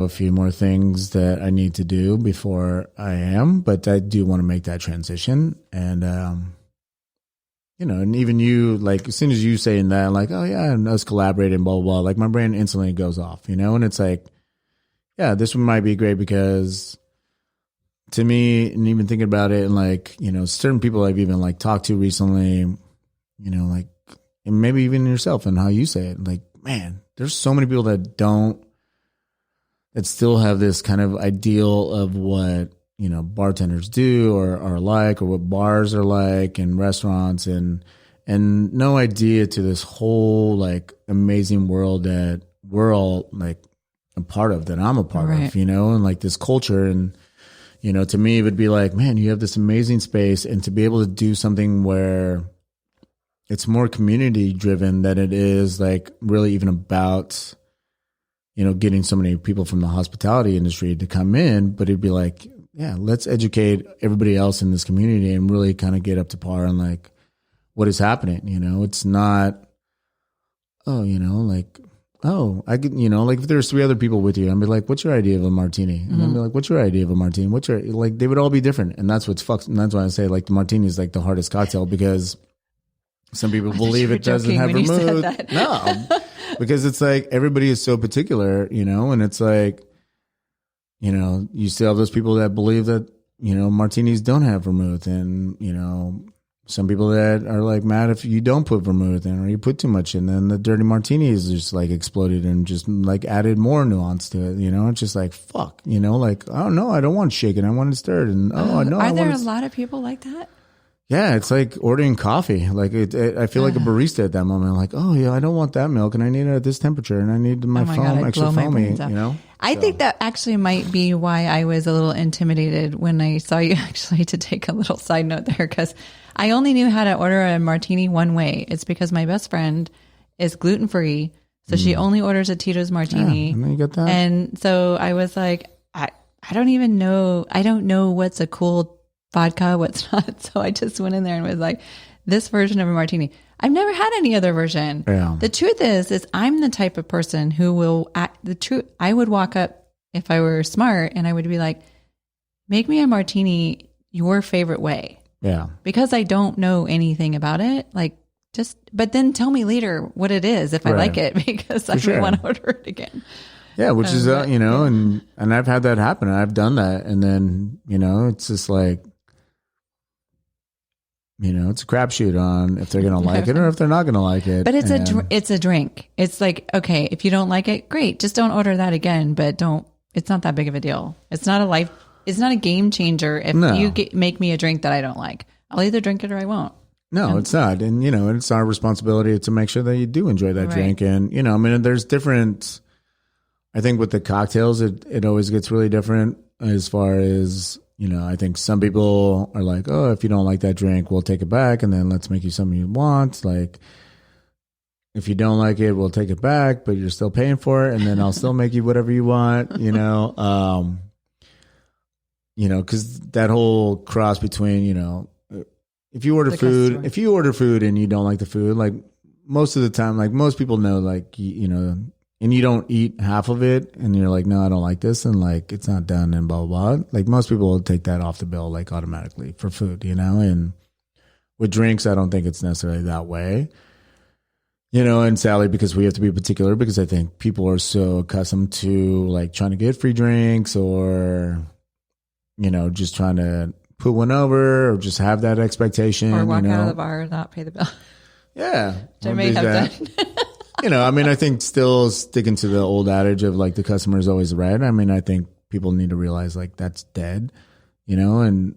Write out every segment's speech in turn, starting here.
a few more things that I need to do before I am, but I do want to make that transition. And, and even you, like, as soon as you saying that, like, oh yeah, and us collaborating, blah, blah, blah, like my brain instantly goes off, and it's like, yeah, this one might be great because to me, and even thinking about it, and like, certain people I've even like talked to recently, like, and maybe even yourself and how you say it, like, man, there's so many people that still have this kind of ideal of what, bartenders do or are like, or what bars are like and restaurants, and no idea to this whole like amazing world that we're all like a part of, that I'm a part of, and like this culture. And, to me, it would be like, man, you have this amazing space, and to be able to do something where it's more community driven than it is like really even about, getting so many people from the hospitality industry to come in, but it'd be like, yeah, let's educate everybody else in this community and really kind of get up to par on like what is happening. It's not, I could, like if there's 3 other people with you, I'd be like, what's your idea of a martini? And I'd be like, what's your idea of a martini? Like, they would all be different. And that's what's fucked. And that's why I say like the martini is like the hardest cocktail, because some people believe it doesn't have vermouth. No, because it's like everybody is so particular, and it's like, you still have those people that believe that, martinis don't have vermouth, and, some people that are like mad if you don't put vermouth in or you put too much in. Then the dirty martini is just like exploded and just like added more nuance to it. It's just like, fuck, like, oh no, I don't want shaken. I want it stirred. And are there a lot of people like that? Yeah, it's like ordering coffee. Like I feel like a barista at that moment. Like, oh yeah, I don't want that milk, and I need it at this temperature, and I need my foam extra foamy. I think that actually might be why I was a little intimidated when I saw you. Actually, to take a little side note there, because I only knew how to order a martini one way. It's because my best friend is gluten free, so she only orders a Tito's martini. Yeah, and then you get that. And so I was like, I don't even know. I don't know what's a cool vodka, what's not. So I just went in there and was like, this version of a martini. I've never had any other version. Yeah. The truth is I'm the type of person who will, I would walk up if I were smart and I would be like, make me a martini your favorite way. Yeah. Because I don't know anything about it. Like but then tell me later what it is if I like it, because I really want to order it again. Yeah, which is, and I've had that happen. I've done that. And then, it's just like, it's a crapshoot on if they're going to like it or if they're not going to like it. But it's a drink. It's like, okay, if you don't like it, great. Just don't order that again, but it's not that big of a deal. It's not a game changer if you make me a drink that I don't like. I'll either drink it or I won't. No, it's not. And, it's our responsibility to make sure that you do enjoy that drink. And, there's different, I think with the cocktails, it always gets really different as far as, I think some people are like, oh, if you don't like that drink, we'll take it back, and then let's make you something you want. Like, if you don't like it, we'll take it back, but you're still paying for it, and then I'll still make you whatever you want, because that whole cross between, if you order food and you don't like the food, like most of the time, like most people know, like, and you don't eat half of it and you're like, no, I don't like this, and like it's not done and blah, blah, blah. Like most people will take that off the bill like automatically for food, and with drinks, I don't think it's necessarily that way, and sadly, because we have to be particular, because I think people are so accustomed to like trying to get free drinks or, just trying to put one over or just have that expectation. Or walk out of the bar and not pay the bill. Yeah. Which I may have done. I think still sticking to the old adage of like the customer is always right. I think people need to realize like that's dead, and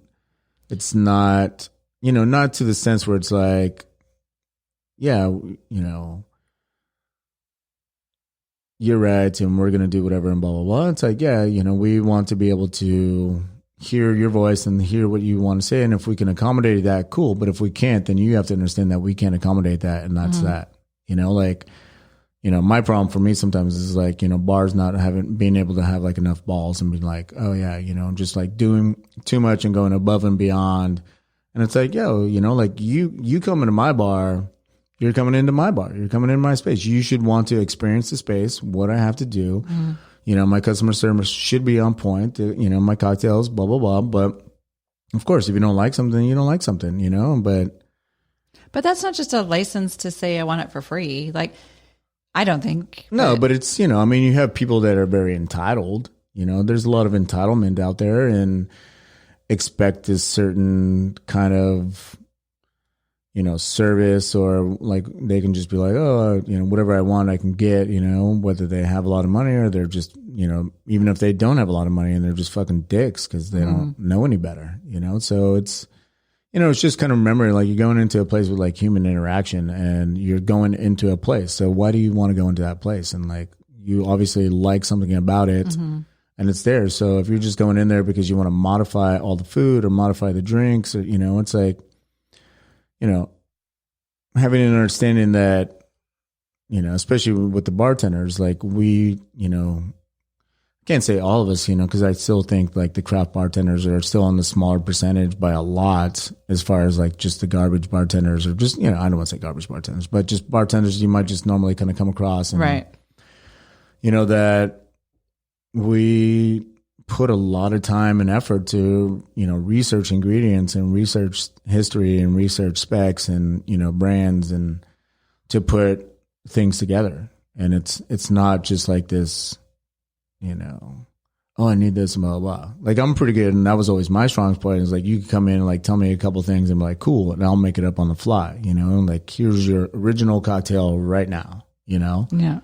it's not, not to the sense where it's like, yeah, you're right and we're going to do whatever and blah, blah, blah. It's like, yeah, we want to be able to hear your voice and hear what you want to say. And if we can accommodate that, cool. But if we can't, then you have to understand that we can't accommodate that. And that's that, my problem for me sometimes is like, bars not being able to have like enough balls and being like, oh yeah, just like doing too much and going above and beyond. And it's like, yo, like you come into my bar, you're coming into my bar, you're coming into my space. You should want to experience the space, what I have to do. my customer service should be on point. My cocktails, blah, blah, blah. But of course, if you don't like something, you don't like something, But that's not just a license to say I want it for free. Like, I don't think. No, but it's, you have people that are very entitled. There's a lot of entitlement out there and expect this certain kind of, service, or like they can just be like, oh, whatever I want, I can get, whether they have a lot of money or they're just, even if they don't have a lot of money and they're just fucking dicks because they don't know any better, So it's, it's just kind of remembering, like, you're going into a place with like human interaction and you're going into a place. So why do you want to go into that place? And like, you obviously like something about it and it's there. So if you're just going in there because you want to modify all the food or modify the drinks, or, it's like, having an understanding that, especially with the bartenders, like we, I can't say all of us, because I still think like the craft bartenders are still on the smaller percentage by a lot, as far as like just the garbage bartenders, or just, I don't want to say garbage bartenders, but just bartenders you might just normally kind of come across. And, right. That we put a lot of time and effort to, research ingredients and research history and research specs and, brands, and to put things together. And it's not just like this, oh, I need this, blah, blah, blah. Like, I'm pretty good. And that was always my strong point, is like, you can come in and like tell me a couple things and be like, cool. And I'll make it up on the fly, like, here's your original cocktail right now, Yeah.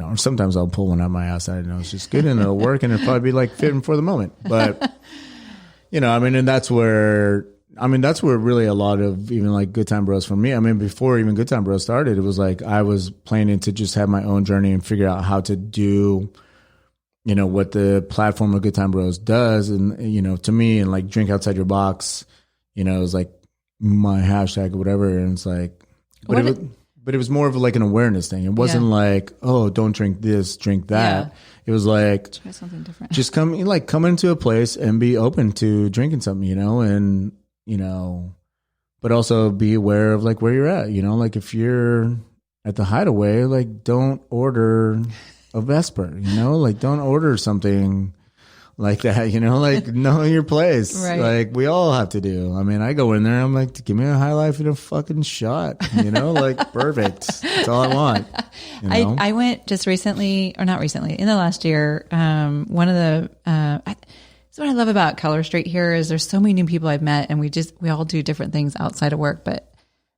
Or sometimes I'll pull one out my ass. I know it's just good and it'll work and it'll probably be like fitting for the moment. But, and that's where really a lot of even like Good Time Bros for me. Before even Good Time Bros started, it was like I was planning to just have my own journey and figure out how to do, what the platform of Good Time Bros does. And, to me, and like drink outside your box, it was like my hashtag or whatever. And it's like, but it was more of like an awareness thing. It wasn't like, oh, don't drink this, drink that. Yeah. It was like, try something different. Just come into a place and be open to drinking something, and, but also be aware of like where you're at, like if you're at the Hideaway, like don't order a Vesper, like don't order something like that, like know your place. Right. Like we all have to do. I go in there, I'm like, give me a High Life and a fucking shot, like perfect. That's all I want. I went just recently, or not recently, in the last year. One of the, that's what I love about Color Street here is there's so many new people I've met, and we all do different things outside of work. But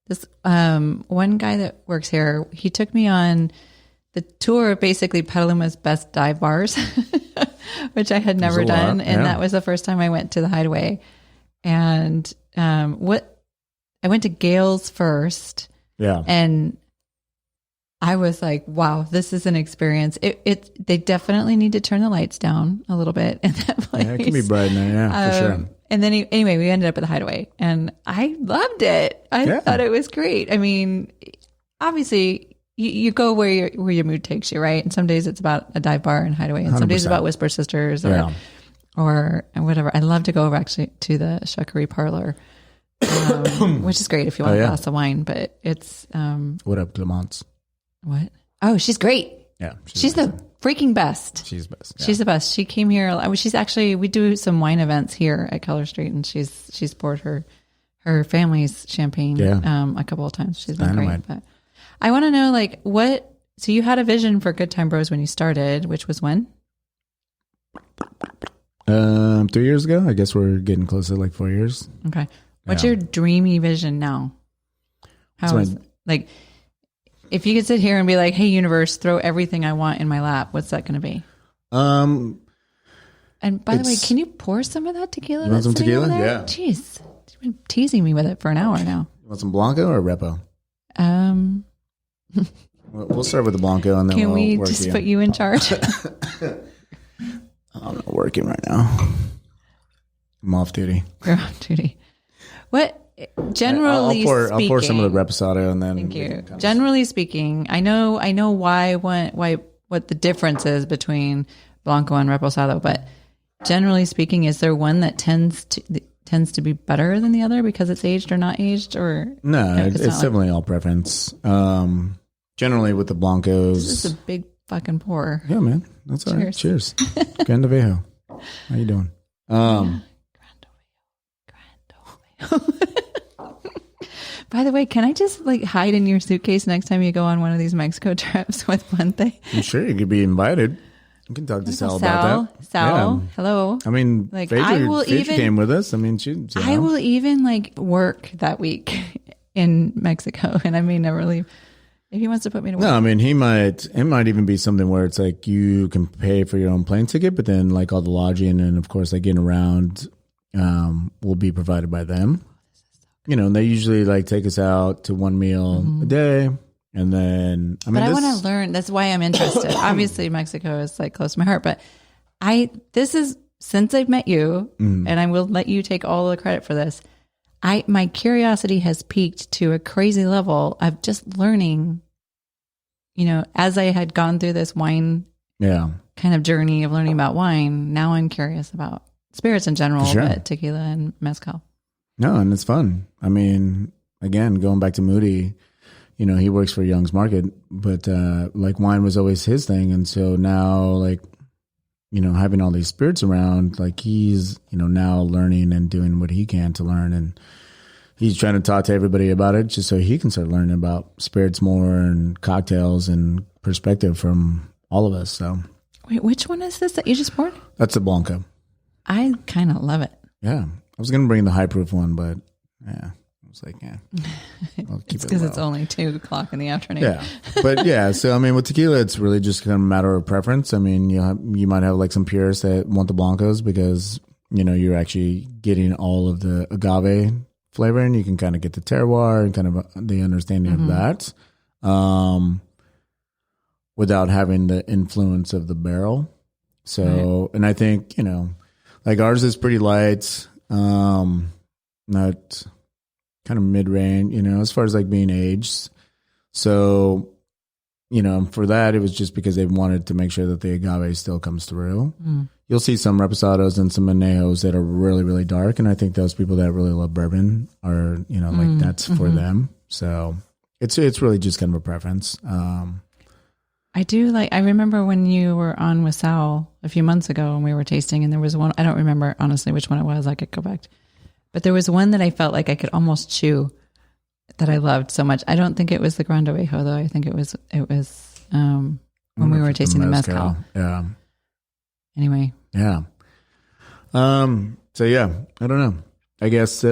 this, one guy that works here, he took me on the tour of basically Petaluma's best dive bars, which I had never done. And that was the first time I went to the Hideaway. And I went to Gale's first. Yeah. And I was like, wow, this is an experience. They definitely need to turn the lights down a little bit in that place. Yeah, it can be bright in there, yeah, for sure. And then anyway, we ended up at the Hideaway and I loved it. I thought it was great. Obviously you go where your mood takes you, right? And some days it's about a dive bar and Hideaway, and some 100%. Days about Whisper Sisters or whatever. I love to go over actually to the Shuckery Parlor, which is great if you want a glass of wine, but it's... what up, Clemence? What? Oh, she's great. Yeah. She's the freaking best. She's best. Yeah. She's the best. She came here. She's actually, we do some wine events here at Color Street, and she's poured her family's champagne a couple of times. She's been great. But I want to know, like, so you had a vision for Good Time Bros when you started, which was when? 3 years ago. I guess we're getting close to like 4 years. Okay. What's your dreamy vision now? Like, if you could sit here and be like, hey, universe, throw everything I want in my lap, what's that going to be? And by the way, can you pour some of that tequila? You want some tequila? Yeah. Jeez. You've been teasing me with it for an hour now. You want some Blanco or Repo? We'll start with the Blanco and then can we just put you in charge? I'm not working right now. I'm off duty. You're off duty. What? Generally speaking, I'll pour some of the Reposado and then. Thank you. Generally speaking, I know why what the difference is between Blanco and Reposado, but generally speaking, is there one that tends to be better than the other because it's aged or not aged, or no? It's definitely all preference. Generally with the Blancos, this is a big fucking pour. Yeah, man. That's all right. Cheers. Grande Vejo. How you doing? Grande Vejo. By the way, can I just like hide in your suitcase next time you go on one of these Mexico trips with Puente? I'm sure you could be invited. You can talk to Sal about that. Sal, hello. I mean, like Phaedra came with us. I mean, I will even like work that week in Mexico, and I may never leave. If he wants to put me to work. No, I mean, it might even be something where it's like you can pay for your own plane ticket, but then like all the lodging and of course like getting around will be provided by them. You know, and they usually like take us out to one meal a day. And then, I want to learn. That's why I'm interested. Obviously, Mexico is like close to my heart, but this is since I've met you, and I will let you take all the credit for this. My curiosity has peaked to a crazy level of just learning, you know, as I had gone through this wine kind of journey of learning about wine. Now I'm curious about spirits in general, but tequila and mezcal. No, and it's fun. I mean, again, going back to Moody, you know, he works for Young's Market, but like wine was always his thing. And so now, like, you know, having all these spirits around, like he's, you know, now learning and doing what he can to learn. And he's trying to talk to everybody about it just so he can start learning about spirits more and cocktails and perspective from all of us. So, wait, which one is this that you just poured? That's the Blanca. I kind of love it. Yeah. I was going to bring the high proof one, but yeah. I was like, yeah, I'll keep it's because it's only 2:00 in the afternoon. Yeah, but yeah. So I mean, with tequila, it's really just kind of a matter of preference. I mean, you might have like some purists that want the blancos because you know you're actually getting all of the agave flavor, and you can kind of get the terroir and kind of the understanding of that, without having the influence of the barrel. So, and I think you know, like ours is pretty light, not. Kind of mid-range, you know, as far as like being aged. So, you know, for that, it was just because they wanted to make sure that the agave still comes through. You'll see some reposados and some anejos that are really, really dark. And I think those people that really love bourbon are, you know, like that's for them. So it's really just kind of a preference. I do like, I remember when you were on with Sal a few months ago and we were tasting and there was one, I don't remember honestly which one it was. I could go back but there was one that I felt like I could almost chew that I loved so much. I don't think it was the Grande Vejo though. I think it was when we were tasting the mezcal. Yeah. Anyway. Yeah. So yeah, I don't know. I guess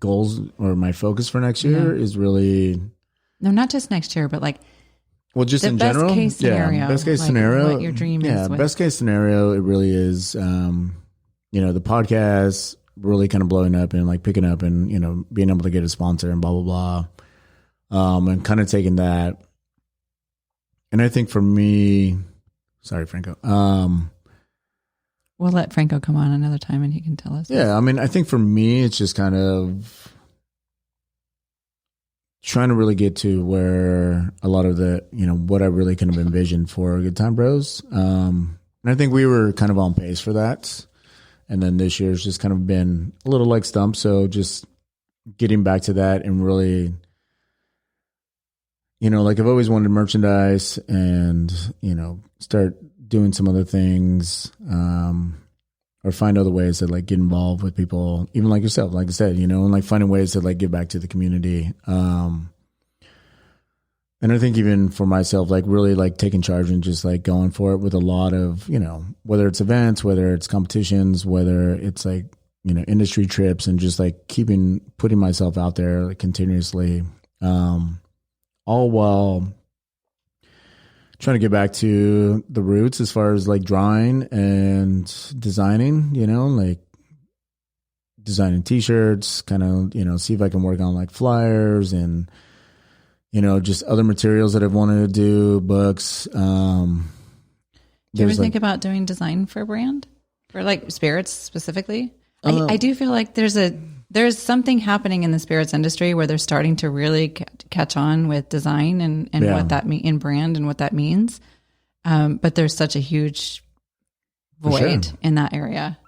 goals or my focus for next year is really not just next year, but like just in general. Best case scenario. Best case scenario. What your dream is. Yeah, best case scenario. It really is. You know, the podcast really kind of blowing up and like picking up and, you know, being able to get a sponsor and blah, blah, blah. And kind of taking that. And I think for me, sorry, Franco. We'll let Franco come on another time and he can tell us. Yeah. I mean, I think for me, it's just kind of trying to really get to where a lot of the, you know, what I really kind of envisioned for Good Time Bros. And I think we were kind of on pace for that. And then this year's just kind of been a little like Stump. So just getting back to that and really, you know, like I've always wanted merchandise and, you know, start doing some other things or find other ways to like get involved with people, even like yourself, like I said, you know, and like finding ways to like give back to the community. And I think even for myself, like really like taking charge and just like going for it with a lot of, you know, whether it's events, whether it's competitions, whether it's like, you know, industry trips and just like putting myself out there like continuously, all while trying to get back to the roots as far as like drawing and designing, you know, like designing t-shirts, kind of, you know, see if I can work on like flyers and, you know, just other materials that I've wanted to do, books. Do you ever think about doing design for a brand? For like spirits specifically? I do feel like there's something happening in the spirits industry where they're starting to really catch on with design and what that means in brand and what that means. But there's such a huge void in that area.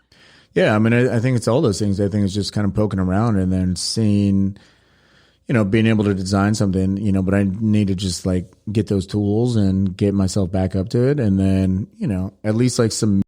Yeah. I mean, I think it's all those things. I think it's just kind of poking around and then seeing, being able to design something, but I need to just like get those tools and get myself back up to it. And then, at least like some